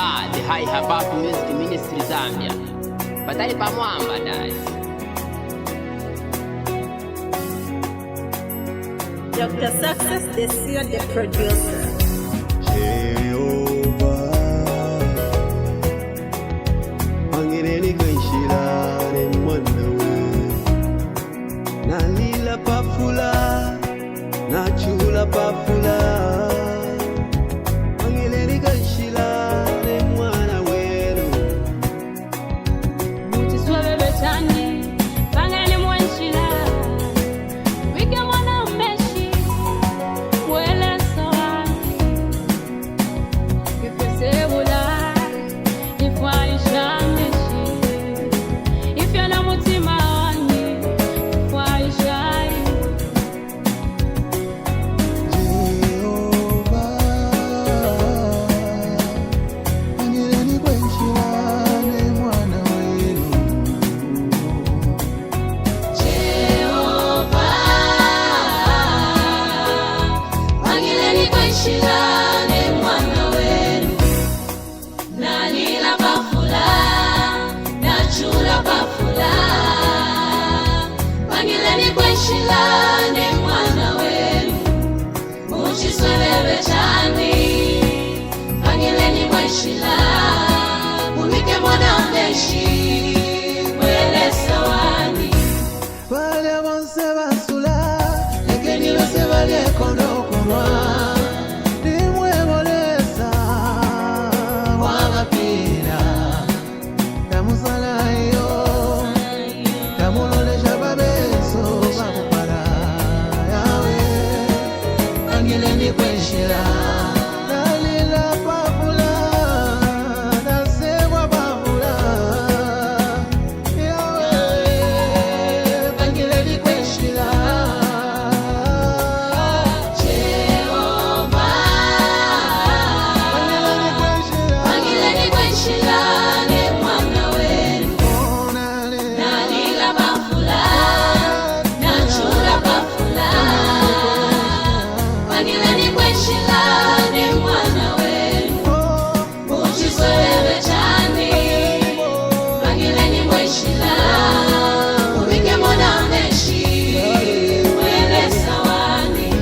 The High Habab Music Ministry Zambia. Patali pa mwamba dai. Dr. Success, the CEO, the producer. Jehovah, Angireni Ganshirane Manawe, Nalila Pafula, Nachula Pafula, Angireni Ganshirane Manawe, Mutiswabe betani, Bangani Mwanshila, Wike Mwana Meshi, Wele Sawani, Ifesebula, Ifwaisha Meshi, Ifyana Mutima Wani, Ifwaisha. Shilane mwana wenu muchiswebebe chani Pangileni mweshila Mumike mwana mbeshi Mwele sawani Wale wanse basula, Lekeni lose wale kono kunwa, Nimwe molesa, Wagapira, Kamusala yo, Kamulole shababeso, Bamupara, Yahweh, Pangileni mweshila Nalila Pafula, Nasewa Pafula, Yahweh, Pangileni Kweshila, Jehovah Pangileni Kweshila, Pangileni mweshilane mwana wenu Onale, Nalila bafula Nachula bafula Pangileni mweshilane mwana wenu Muchiswebebe chani Pangileni mweshila Mubike mwana mbeshi Mwele sawani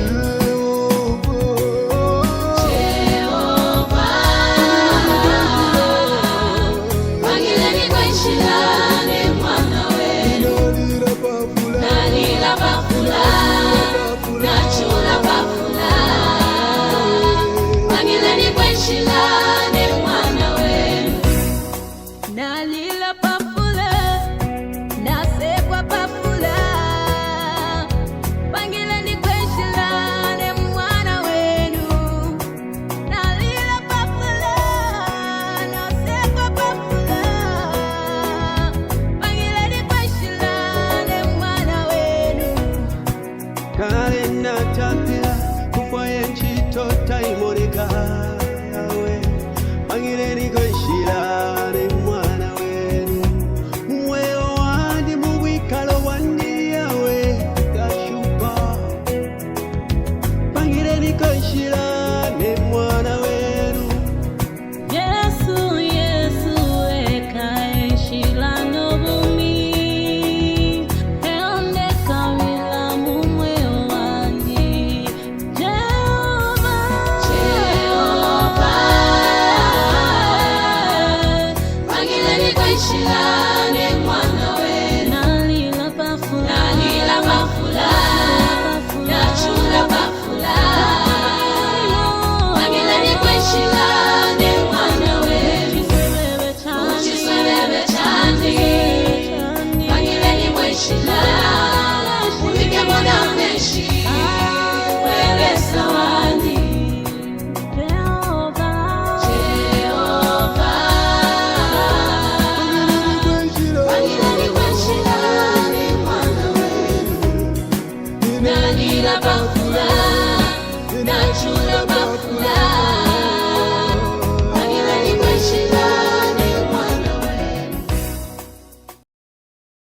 Jehovah Pangileni mweshilane mwana wenu Nalila bafula Nachula bafula Pangileni mweshilane mwana wenu Nalila Pafula, Nasekwa Pafula, Pangileni Kweshilane mwana wenu. Nalila Pafula, Nasekwa Pafula, Pangileni Kweshilane mwana wenu. Kale natapira kufaya nchito taimoreka yawe Pangileni Kweshilane mwana wenu Mweo wandi mubwikalo wandi yawe Gashupa Pangileni Kweshilane mwana wenu Yesu, Yesu, ekaeshilano bumi, eonde kawila mumwe wangi. Jehovah, Pangileni kweshilane mwana wenu nalila Pafula, Nalila bafula Nachula bafula Pangileni kweshilane mwana wenu Muchiswebebe chani Pangileni mweshila Mubike mwana mbeshi Mwele sawani Jehovah Pangileni kweshilane mwana wenu Nalila bafula Nachula bafula